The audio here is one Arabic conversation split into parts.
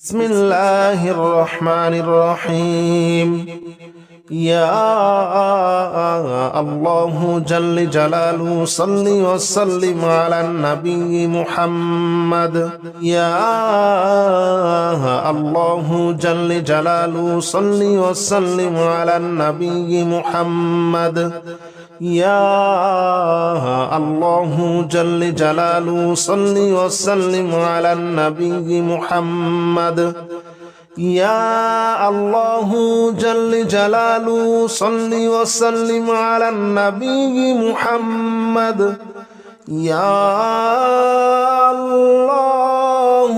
بسم الله الرحمن الرحيم يا الله جل جلاله صل وسلم على النبي محمد يا الله جل جلاله صل وسلم على النبي محمد يا الله جل جلاله صل وسلم على النبي محمد يا الله جل جلاله صل وسلم على النبي محمد يا الله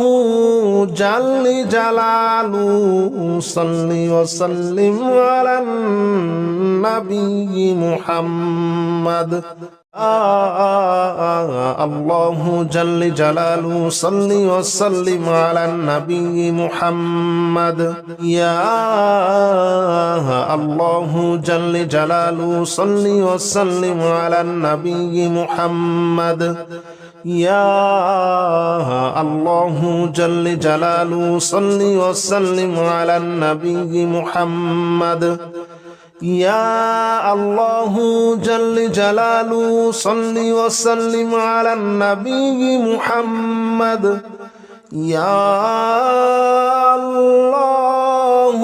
جل جلاله صل وسلم على النبي محمد الله جل جلاله صل وسلم على النبي محمد يا الله جل جلاله صل وسلم على النبي محمد يا الله جل جلاله صل وسلم على النبي محمد يا الله جل جلاله صل وسلم على النبي محمد يا الله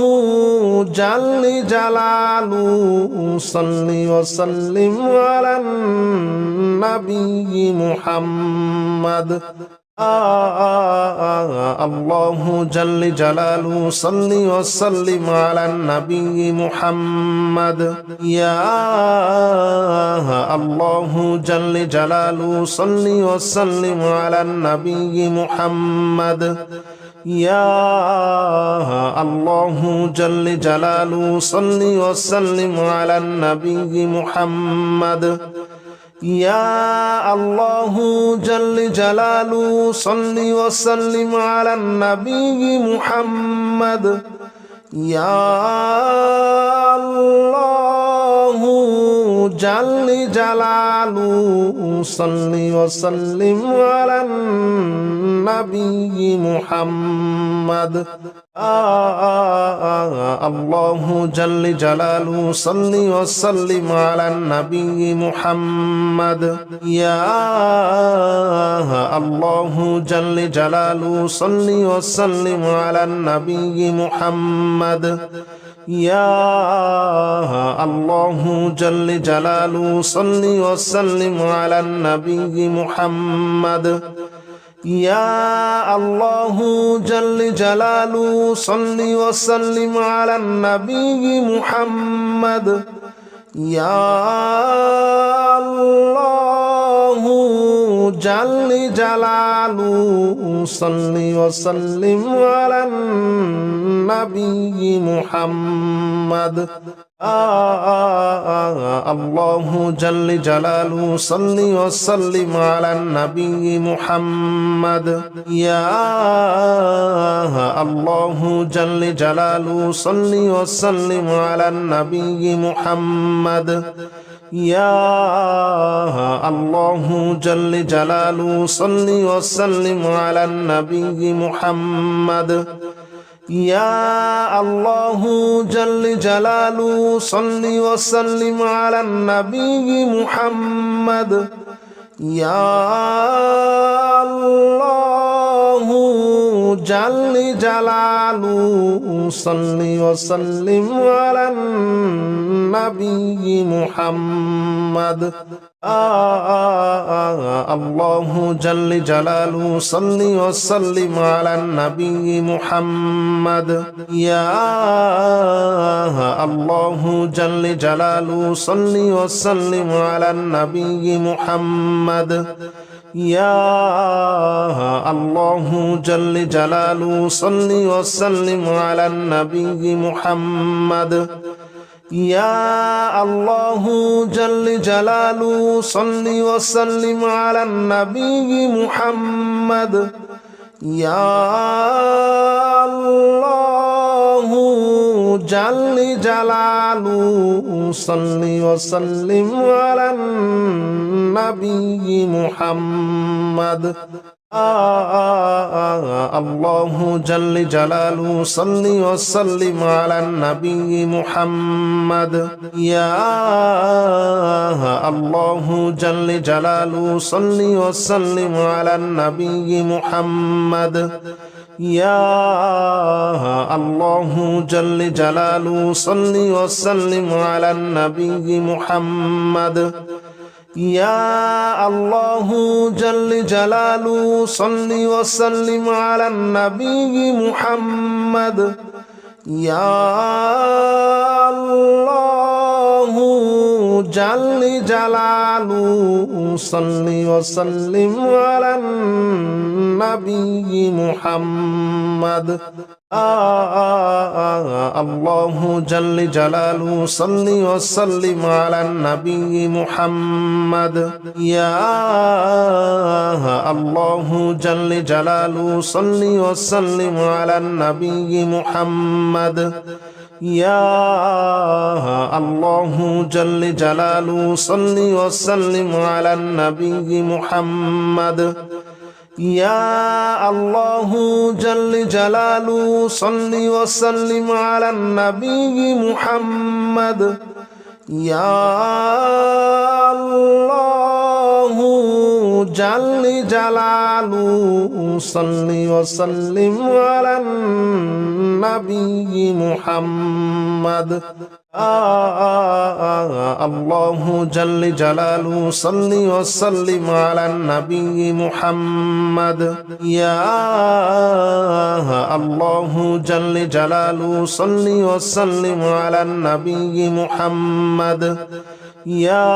جل جلاله صل وسلم على النبي محمد الله جل جلاله صل وسلم على النبي محمد يا الله جل جلاله صل وسلم على النبي محمد يا الله جل جلاله صل وسلم على النبي محمد يا الله جل جلاله صل وسلم على النبي محمد يا الله جل جلاله صل وسلم على النبي محمد الله جل جلاله صل وسلم على النبي محمد يا الله جل جلاله صل وسلم على النبي محمد يا الله جل جلاله صل وسلم على النبي محمد يا الله جل جلاله صل وسلم على النبي محمد يا الله جل جلاله صل وسلم على النبي محمد الله جل جلاله صل وسلم على النبي محمد يا الله جل جلاله صل وسلم على النبي محمد يا الله جل جلاله صل وسلم على النبي محمد يا الله جل جلاله صل وسلم على النبي محمد يا الله جل جلاله صل وسلم على النبي محمد الله جل جلاله صل وسلم على النبي محمد يا الله جل جلاله صل وسلم على النبي محمد يا الله جل جلاله صل وسلم على النبي محمد يا الله جل جلاله صل وسلم على النبي محمد يا الله جل جلاله صل وسلم على النبي محمد الله جل جلاله صل وسلم على النبي محمد يا الله جل جلاله صل وسلم على النبي محمد يا الله جل جلاله صل وسلم على النبي محمد يا الله جل جلاله صل وسلم على النبي محمد يا الله جل جلاله صل وسلم على النبي محمد الله جل جلاله صل وسلم على النبي محمد يا الله جل جلاله صل وسلم على النبي محمد يا الله جل جلاله صل وسلم على النبي محمد يا الله جل جلاله صل وسلم على النبي محمد يا الله جل جلاله صل وسلم على النبي محمد الله جل جلاله صل وسلم على النبي محمد يا الله جل جلاله صل وسلم على النبي محمد يا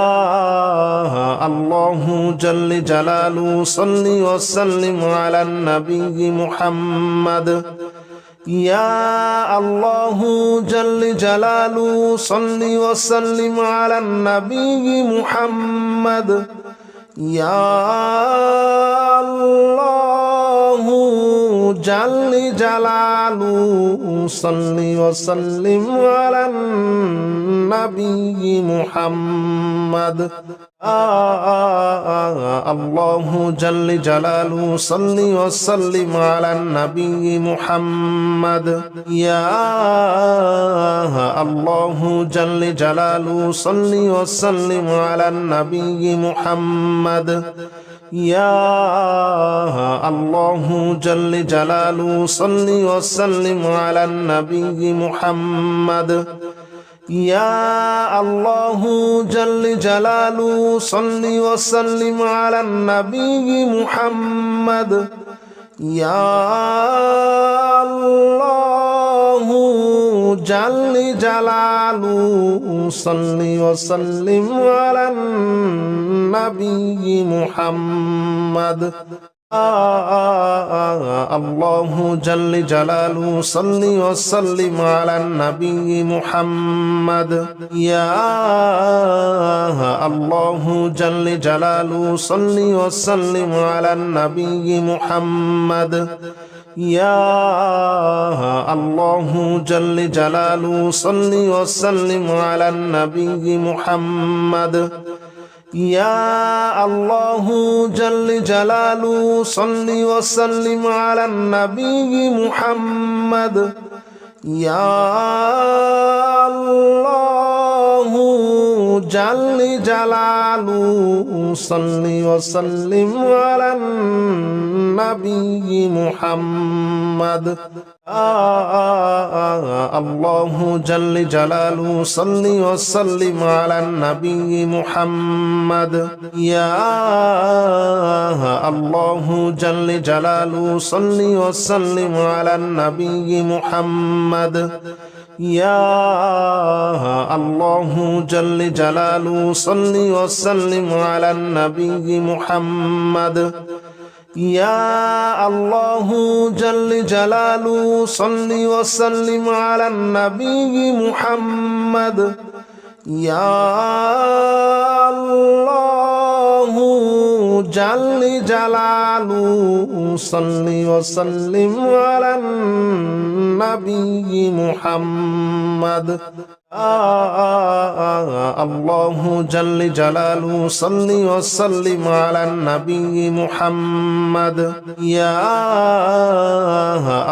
الله جل جلاله صل وسلم على النبي محمد يا الله جل جلاله صل وسلم على النبي محمد يا الله جل جلاله صل وسلم على النبي محمد الله جل جلاله صل وسلم على النبي محمد يا الله جل جلاله صل وسلم على النبي محمد يا الله جل جلاله صل وسلم على النبي محمد يا الله جل جلاله صل وسلم على النبي محمد يا الله جل جلاله صل وسلم على النبي محمد الله جل جلاله صل وسلم على النبي محمد يا الله جل جلاله صل وسلم على النبي محمد يا الله جل جلاله صل وسلم على النبي محمد يا الله جل جلاله صل وسلم على النبي محمد يا الله جل جلاله صل وسلم على النبي محمد الله جل جلاله صل وسلم على النبي محمد يا الله جل جلاله صل وسلم على النبي محمد يا الله جل جلاله صل وسلم على النبي محمد يا الله جل جلاله صل وسلم على النبي محمد يا الله جل جلاله صل وسلم على النبي محمد الله جل جلاله صل وسلم على النبي محمد يا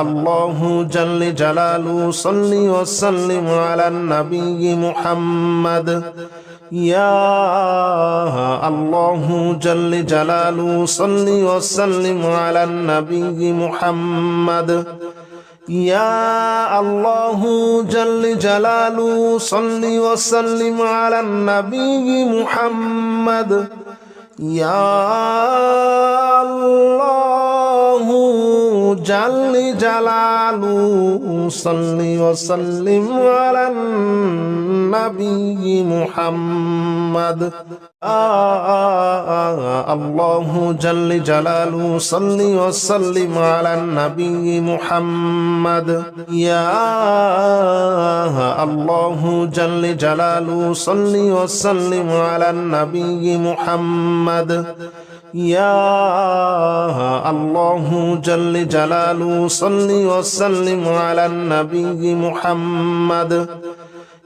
الله جل جلاله صل وسلم على النبي محمد يا الله جل جلاله صل وسلم على النبي محمد يا الله جل جلاله صل وسلم على النبي محمد يا الله جل جلاله صل وسلم على النبي محمد الله جل جلاله صل وسلم على النبي محمد يا الله جل جلاله صل وسلم على النبي محمد يا الله جل جلاله صل وسلم على النبي محمد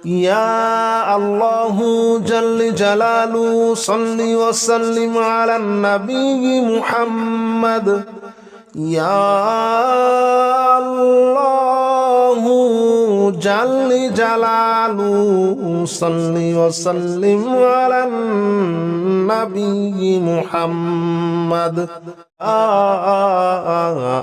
يا الله جل جلاله صل وسلم على النبي محمد يا الله جل جلاله صل وسلم على النبي محمد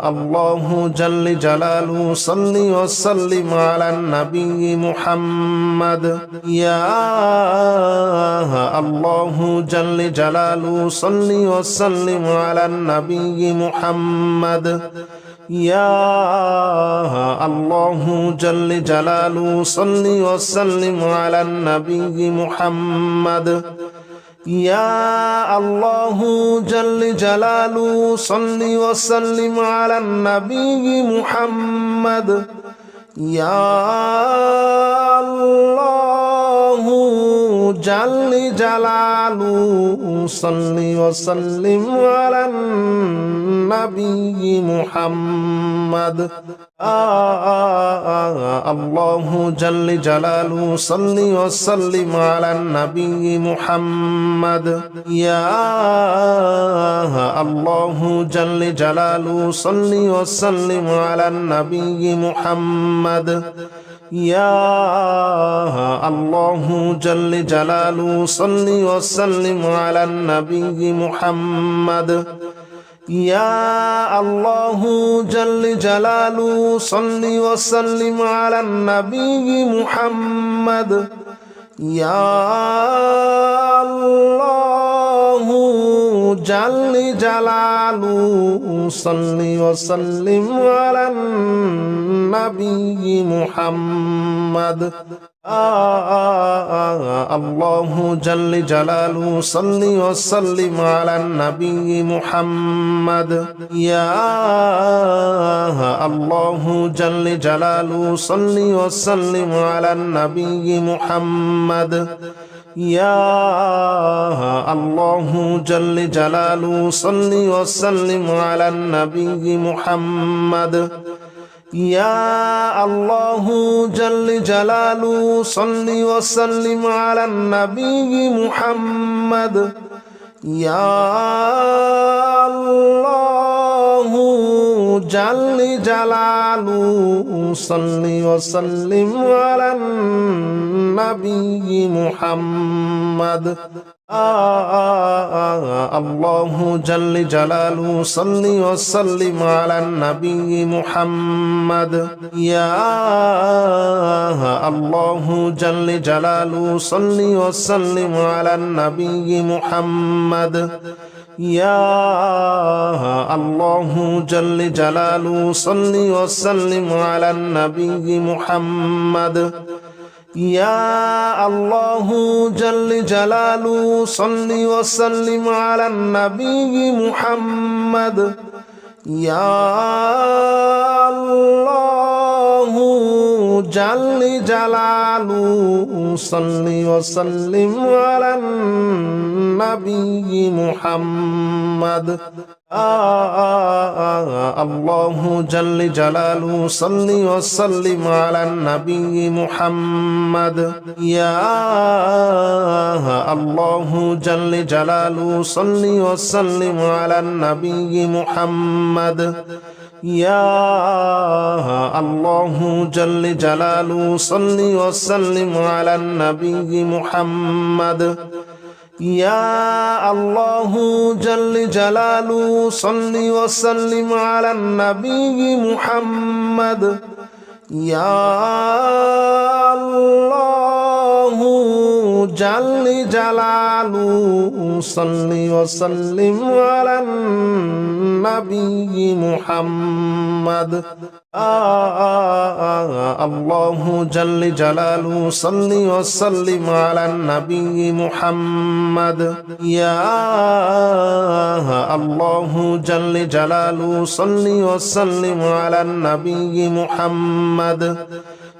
الله جل جلاله صل وسلم على النبي محمد يا الله جل جلاله صل وسلم على النبي محمد يا الله جل جلاله صل وسلم على النبي محمد يا الله جل جلاله صل وسلم على النبي محمد يا الله جل جلاله صل وسلم على النبي محمد الله جل جلاله صل وسلم على النبي محمد يا الله جل جلاله صل وسلم على النبي محمد يا الله جل جلاله صل وسلم على النبي محمد يا الله جل جلاله صل وسلم على النبي محمد يا الله جل جلاله صل وسلم على النبي محمد الله جل جلاله صل وسلم على النبي محمد يا الله جل جلاله صل وسلم على النبي محمد يا الله جل جلاله صل وسلم على النبي محمد يا الله جل جلاله صل وسلم على النبي محمد يا الله جل جلاله صل وسلم على النبي محمد الله جل جلاله صل وسلم على النبي محمد يا الله جل جلاله صل وسلم على النبي محمد يا الله جل جلاله صل وسلم على النبي محمد يا الله جل جلاله صل وسلم على النبي محمد يا الله جل جلاله صل وسلم على النبي محمد الله جل جلاله صل وسلم على النبي محمد يا الله جل جلاله صل وسلم على النبي محمد يا الله جل جلاله صل وسلم على النبي محمد يا الله جل جلاله صل وسلم على النبي محمد يا الله جل جلاله صل وسلم على النبي محمد الله جل جلاله صل وسلم على النبي محمد يا الله جل جلاله صل وسلم على النبي محمد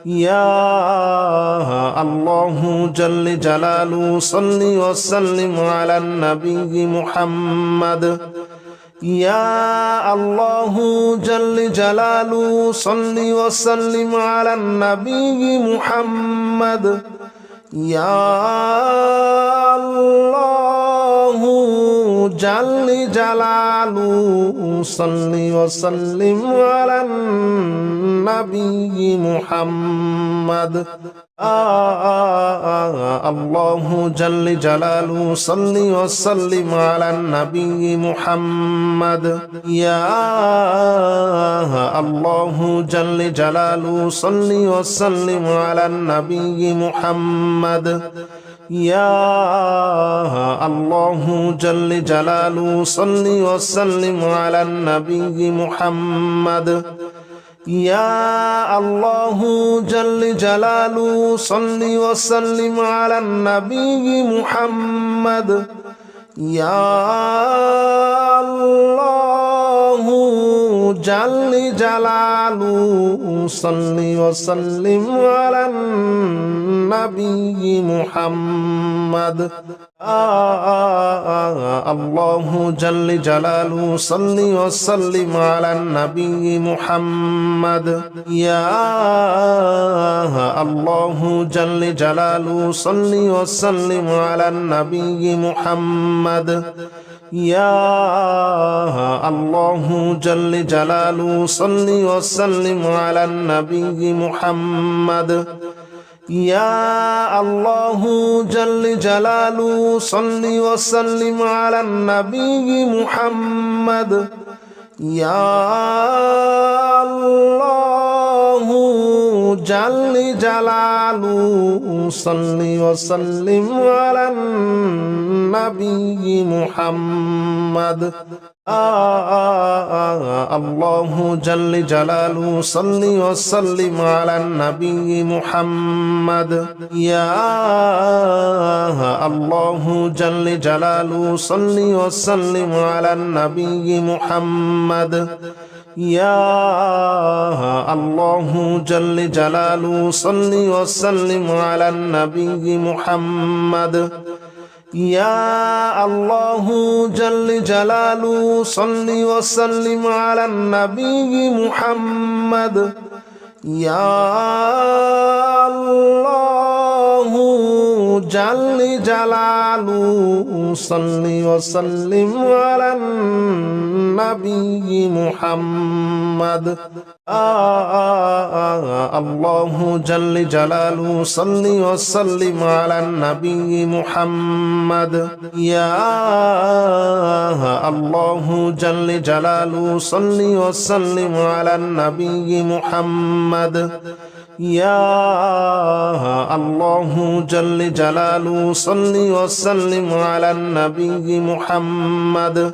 يا الله جل جلاله صل وسلم على النبي محمد يا الله جل جلاله صل وسلم على النبي محمد يا الله جل جلاله صل وسلم على النبي محمد الله جل جلاله صل وسلم على النبي محمد يا الله جل جلاله صل وسلم على النبي محمد يا الله جل جلاله صل وسلم على النبي محمد يا الله جل جلاله صل وسلم على النبي محمد يا الله جل جلاله صل وسلم على النبي محمد الله جل جلاله صل وسلم على النبي محمد يا الله جل جلاله صل وسلم على النبي محمد يا الله جل جلاله صل وسلم على النبي محمد يا الله جل جلاله صل وسلم على النبي محمد يا الله جل جلاله صل وسلم على النبي محمد الله جل جلاله صل وسلم على النبي محمد يا الله جل جلاله صل وسلم على النبي محمد يا الله جل جلاله صل وسلم على النبي محمد يا الله جل جلاله صل وسلم على النبي محمد يا الله جل جلاله صل وسلم على النبي محمد الله جل جلاله صل وسلم على النبي محمد يا الله جل جلاله صل وسلم على النبي محمد يا الله جل جلاله صل وسلم على النبي محمد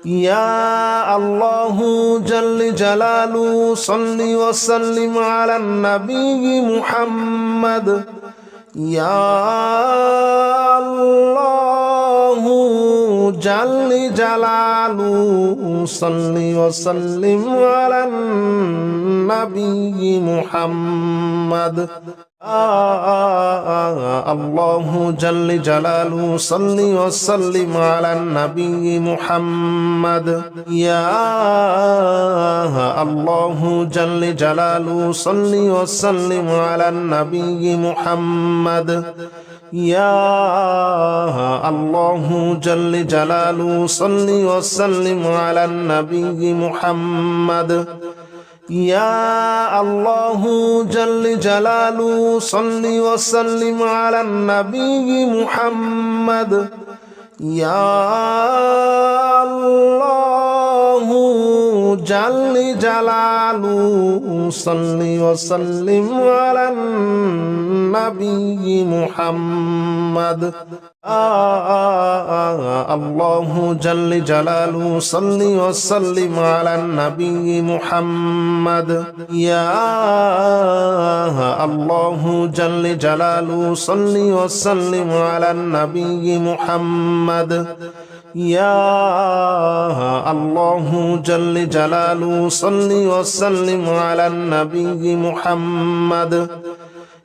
يا الله جل جلاله صل وسلم على النبي محمد يا الله جل جلاله صل وسلم على النبي محمد الله جل جلاله صل وسلم على النبي محمد يا الله جل جلاله صل وسلم على النبي محمد يا الله جل جلاله صل وسلم على النبي محمد يا الله جل جلاله صل وسلم على النبي محمد يا الله جل جلاله صل وسلم على النبي محمد الله جل جلاله صل وسلم على النبي محمد يا الله جل جلاله صل وسلم على النبي محمد يا الله جل جلاله صل وسلم على النبي محمد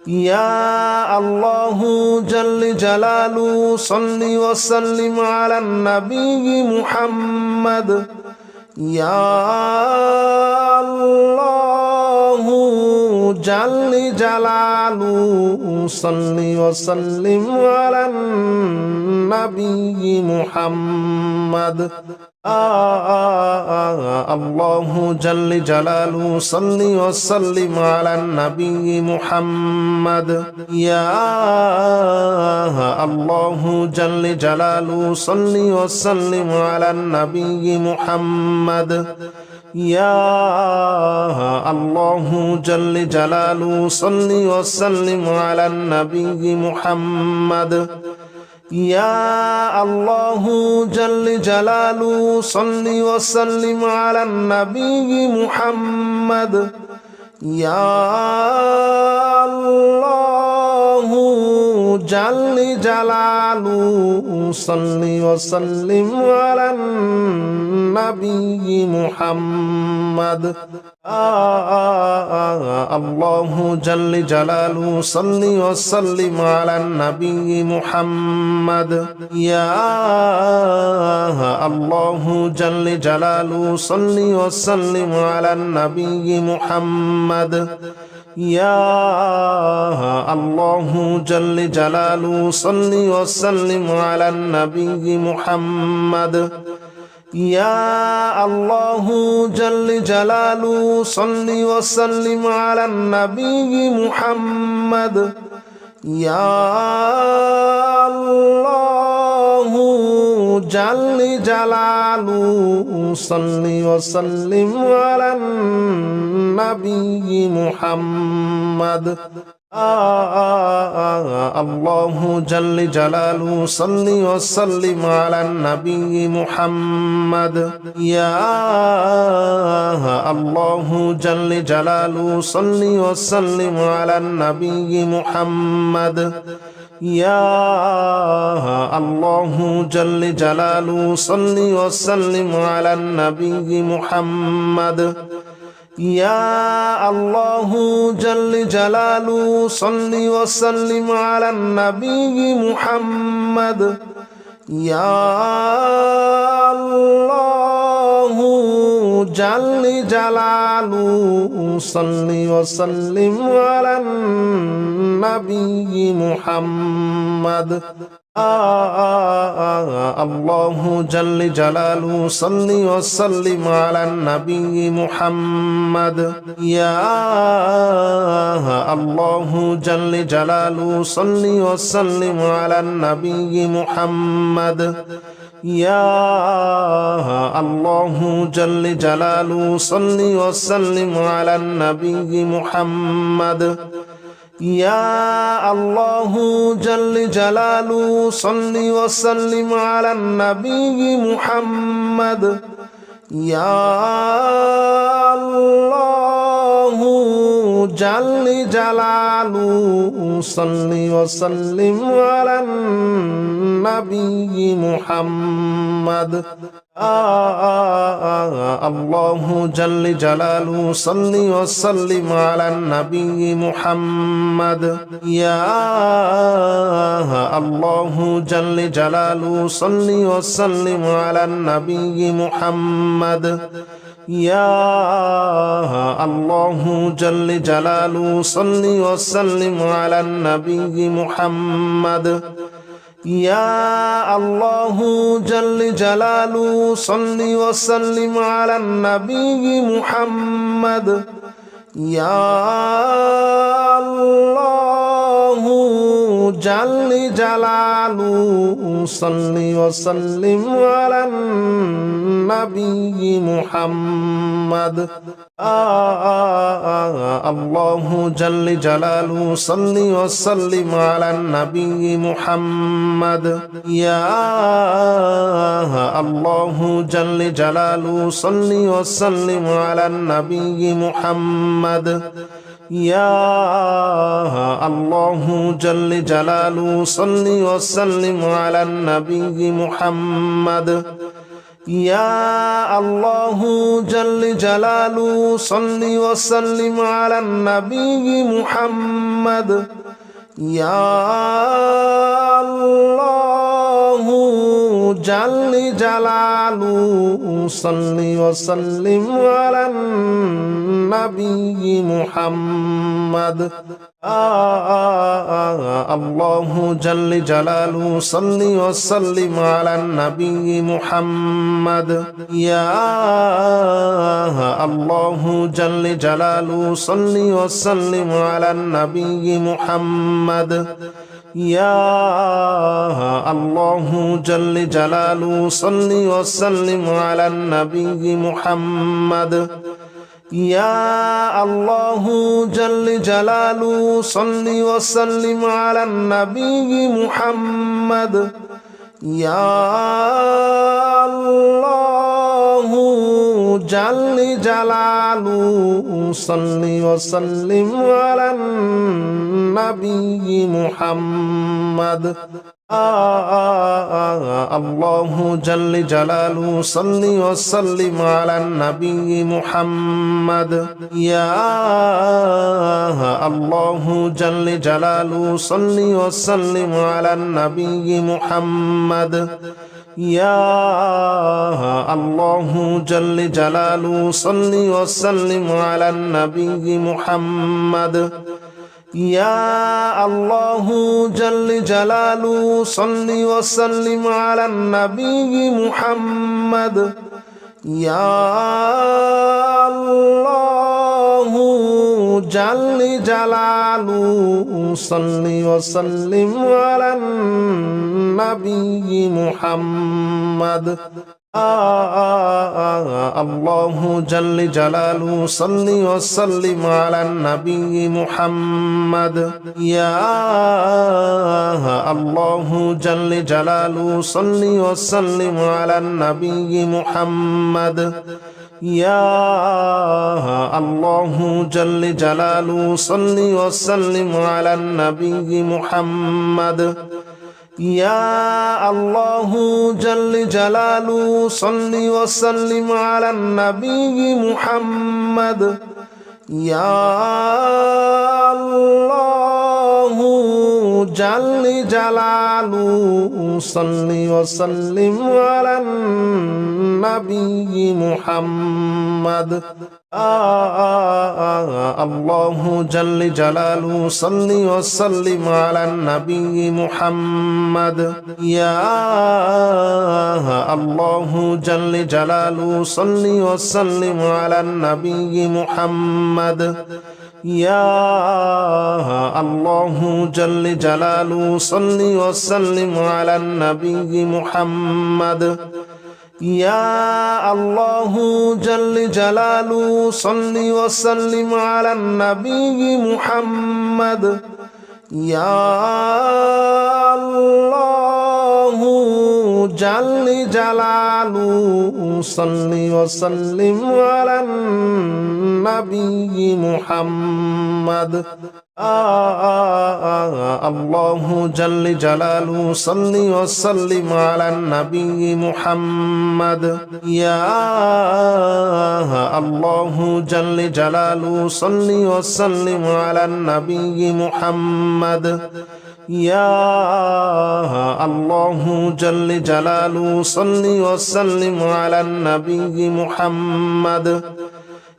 يا الله جل جلاله صل وسلم على النبي محمد يا الله جل جلاله صل وسلم على النبي محمد الله جل جلاله صل وسلم على النبي محمد يا الله جل جلاله صل وسلم على النبي محمد يا الله جل جلاله صل وسلم على النبي محمد يا الله جل جلاله صل وسلم على النبي محمد يا الله جل جلاله صل وسلم على النبي محمد الله جل جلاله صل وسلم على النبي محمد يا الله جل جلاله صل وسلم على النبي محمد يا الله جل جلاله صل وسلم على النبي محمد يا الله جل جلاله صل وسلم على النبي محمد يا الله جل جلاله صل وسلم على النبي محمد الله جل جلاله صل وسلم على النبي محمد يا الله جل جلاله صل وسلم على النبي محمد يا الله جل جلاله صل وسلم على النبي محمد يا الله جل جلاله صل وسلم على النبي محمد يا الله جل جلاله صل وسلم على النبي محمد الله جل جلاله صل وسلم على النبي محمد يا الله جل جلاله صل وسلم على النبي محمد يا الله جل جلاله صل وسلم على النبي محمد يا الله جل جلاله صل وسلم على النبي محمد يا الله جل جلاله صل وسلم على النبي محمد الله جل جلاله صل وسلم على النبي محمد يا الله جل جلاله صل وسلم على النبي محمد يا الله جل جلاله صل وسلم على النبي محمد يا الله جل جلاله صل وسلم على النبي محمد يا الله جل جلاله صل وسلم على النبي محمد الله جل جلاله صل وسلم على النبي محمد يا الله جل جلاله صل وسلم على النبي محمد يا الله جل جلاله صل وسلم على النبي محمد يا الله جل جلاله صل وسلم على النبي محمد يا الله جل جلاله صل وسلم على النبي محمد الله جل جلاله صل وسلم على النبي محمد يا الله جل جلاله صل وسلم على النبي محمد يا الله جل جلاله صل وسلم على النبي محمد يا الله جل جلاله صل وسلم على النبي محمد يا الله جل جلاله صل وسلم على النبي محمد الله جل جلاله صل وسلم على النبي محمد يا الله جل جلاله صل وسلم على النبي محمد يا الله جل جلاله صل وسلم على النبي محمد يا الله جل جلاله صل وسلم على النبي محمد يا الله جل جلاله صل وسلم على النبي محمد الله جل جلاله صل وسلم على النبي محمد يا الله جل جلاله صل وسلم على النبي محمد يا الله جل جلاله صل وسلم على النبي محمد يا الله جل جلاله صل وسلم على النبي محمد يا الله جل جلاله صل وسلم على النبي محمد الله جل جلاله صل وسلم على النبي محمد يا الله جل جلاله صل وسلم على النبي محمد يا الله جل جلاله صل وسلم على النبي محمد يا الله جل جلاله صل وسلم على النبي محمد يا الله جل جلاله صل وسلم على النبي محمد الله جل جلاله صل وسلم على النبي محمد يا الله جل جلاله صل وسلم على النبي محمد يا الله جل جلاله صل وسلم على النبي محمد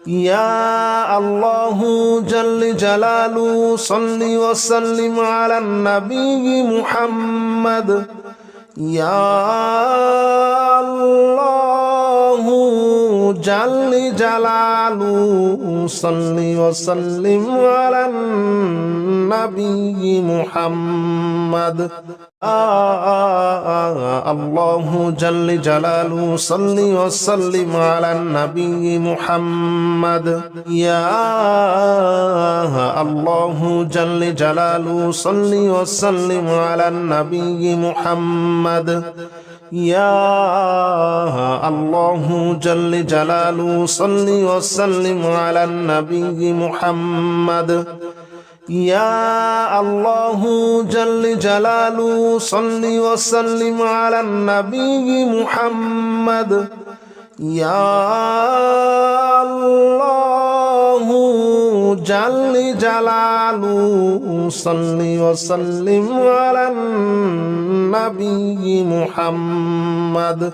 يا الله جل جلاله صل وسلم على النبي محمد يا الله جل جلاله صل وسلم على النبي محمد الله جل جلاله صل وسلم على النبي محمد يا الله جل جلاله صل وسلم على النبي محمد يا الله جل جلاله صل وسلم على النبي محمد يا الله جل جلاله صل وسلم على النبي محمد يا الله جل جلاله صل وسلم على النبي محمد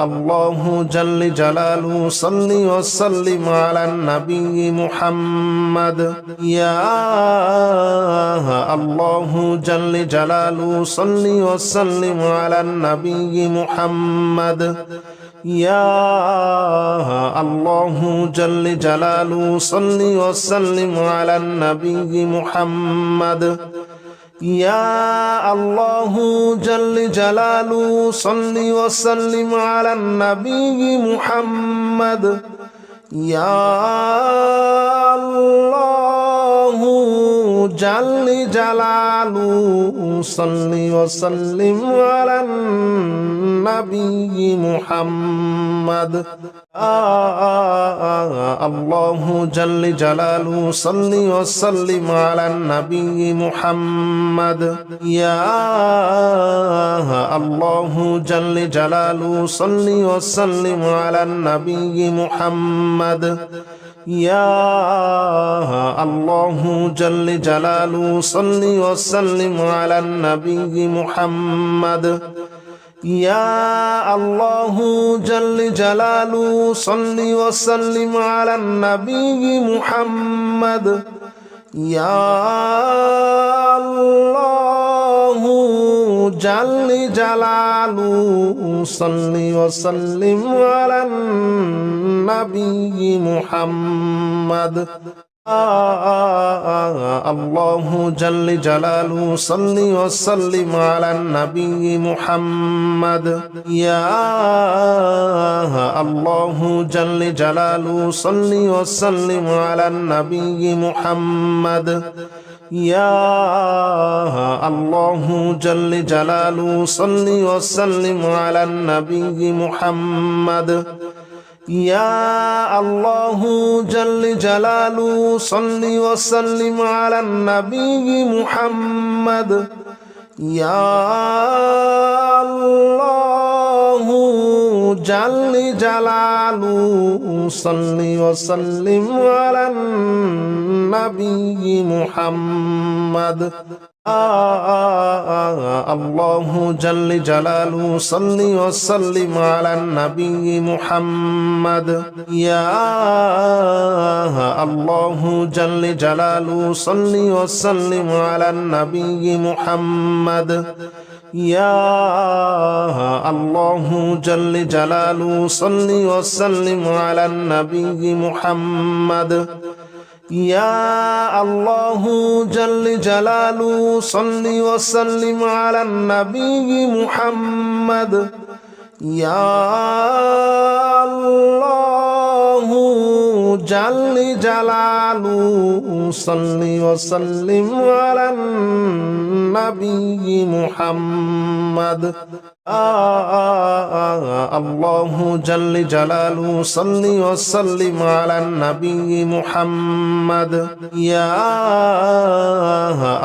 الله جل جلاله صل وسلم على النبي محمد يا الله جل جلاله صل وسلم على النبي محمد يا الله جل جلاله صل وسلم على النبي محمد يا الله جل جلاله صل وسلم على النبي محمد يا الله جل جلاله صل وسلم على النبي محمد الله جل جلاله صل وسلم على النبي محمد يا الله جل جلاله صل وسلم على النبي محمد يا الله جل جلاله صل وسلم على النبي محمد يا الله جل جلاله صل وسلم على النبي محمد يا الله جل جلاله صل وسلم على النبي محمد الله جل جلاله صل وسلم على النبي محمد يا الله جل جلاله صل وسلم على النبي محمد يا الله جل جلاله صل وسلم على النبي محمد يا الله جل جلاله صل وسلم على النبي محمد يا الله جل جلاله صل وسلم على النبي محمد الله جل جلاله صل وسلم على النبي محمد يا الله جل جلاله صل وسلم على النبي محمد يا الله جل جلاله صل وسلم على النبي محمد يا الله جل جلاله صل وسلم على النبي محمد يا الله جل جلاله صل وسلم على النبي محمد الله جل جلاله صل وسلم على النبي محمد يا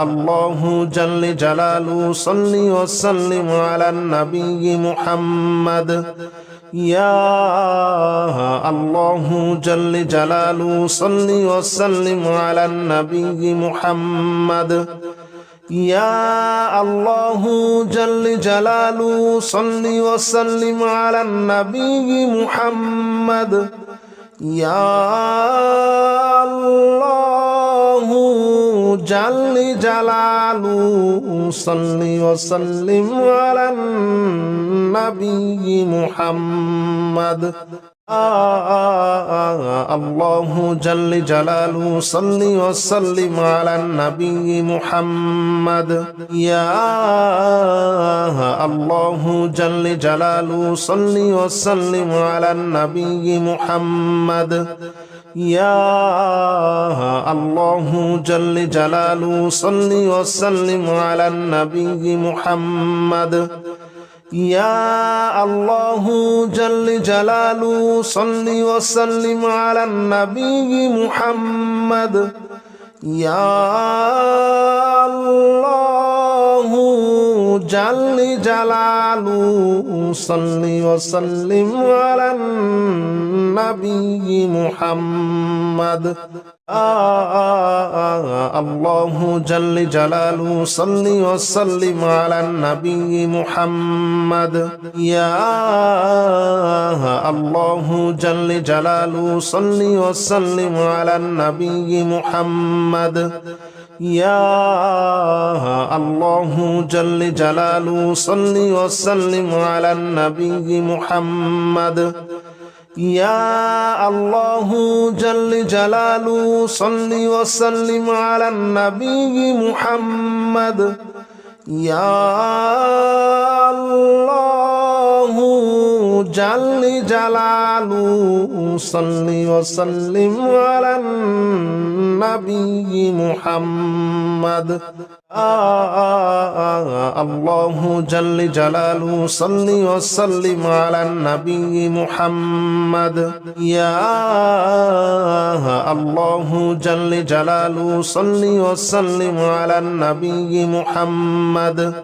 الله جل جلاله صل وسلم على النبي محمد يا الله جل جلاله صل وسلم على النبي محمد يا الله جل جلاله صل وسلم على النبي محمد يا الله جل جلاله صل وسلم على النبي محمد الله جل جلاله صل وسلم على النبي محمد يا الله جل جلاله صل وسلم على النبي محمد يا الله جل جلاله صل وسلم على النبي محمد يا الله جل جلاله صل وسلم على النبي محمد يا الله جل جلاله صل وسلم على النبي محمد الله جل جلاله صل وسلم على النبي محمد يا الله جل جلاله صل وسلم على النبي محمد يا الله جل جلاله صل وسلم على النبي محمد يا الله جل جلاله صل وسلم على النبي محمد يا الله جل جلاله صل وسلم على النبي محمد الله جل جلاله صل وسلم على النبي محمد يا الله جل جلاله صل وسلم على النبي محمد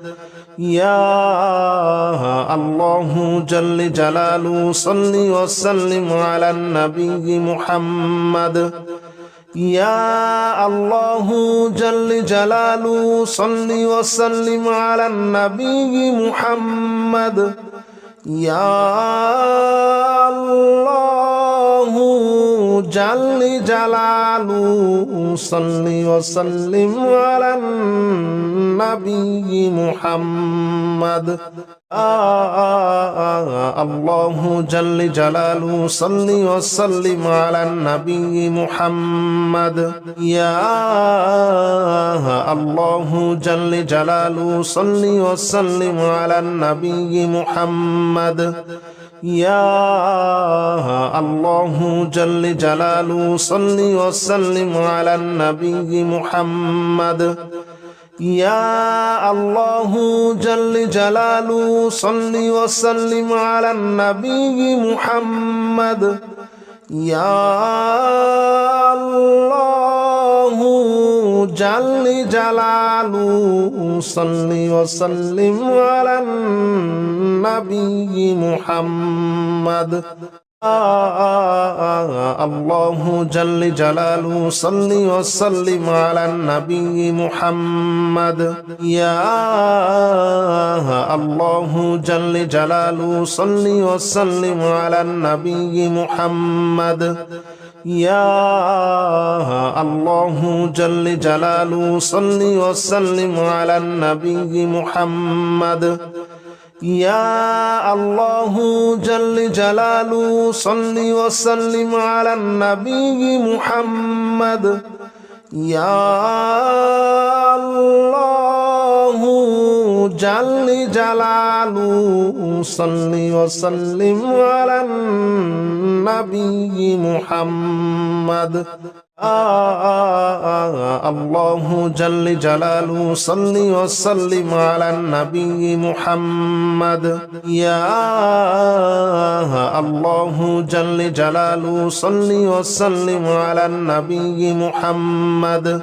يا الله جل جلاله صل وسلم على النبي محمد يا الله جل جلاله صل وسلم على النبي محمد يا الله جل جلاله صل وسلم على النبي محمد الله جل جلاله صل وسلم على النبي محمد يا الله جل جلاله صل وسلم على النبي محمد يا الله جل جلاله صل وسلم على النبي محمد يا الله جل جلاله صل وسلم على النبي محمد يا الله جل جلاله صل وسلم على النبي محمد الله جل جلاله صل وسلم على النبي محمد يا الله جل جلاله صل وسلم على النبي محمد يا الله جل جلاله صل وسلم على النبي محمد يا الله جل جلاله صل وسلم على النبي محمد يا الله جل جلاله صل وسلم على النبي محمد الله جل جلاله صل وسلم على النبي محمد يا الله جل جلاله صل وسلم على النبي محمد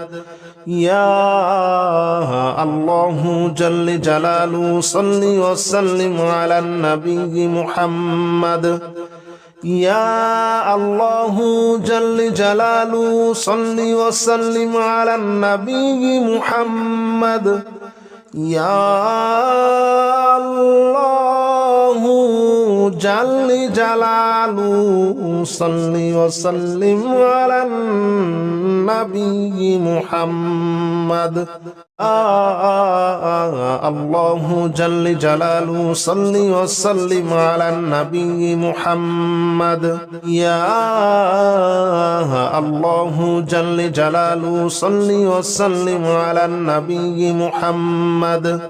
يا الله جل جلاله صل وسلم على النبي محمد يا الله جل جلاله صل وسلم على النبي محمد يا الله جل جلاله صل وسلم على النبي محمد الله جل جلاله صل وسلم على النبي محمد يا الله جل جلاله صل وسلم على النبي محمد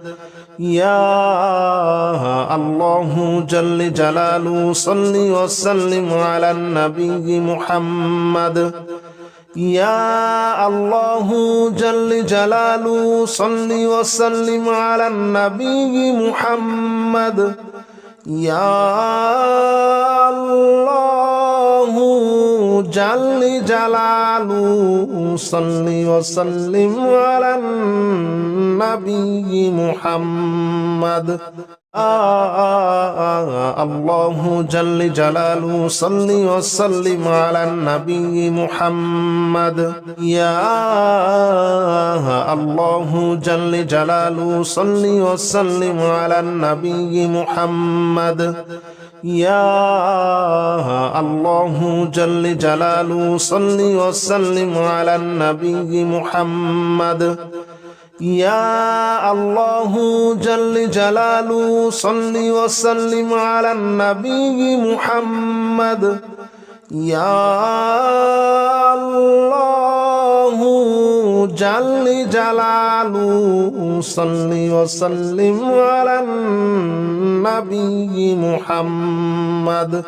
يا الله جل جلاله صل وسلم على النبي محمد يا الله جل جلاله صل وسلم على النبي محمد يا الله جل جلاله صل وسلم على النبي محمد الله جل جلاله صل وسلم على النبي محمد يا الله جل جلاله صل وسلم على النبي محمد يا الله جل جلاله صل وسلم على النبي محمد يا الله جل جلاله صل وسلم على النبي محمد يا الله جل جلاله صل وسلم على النبي محمد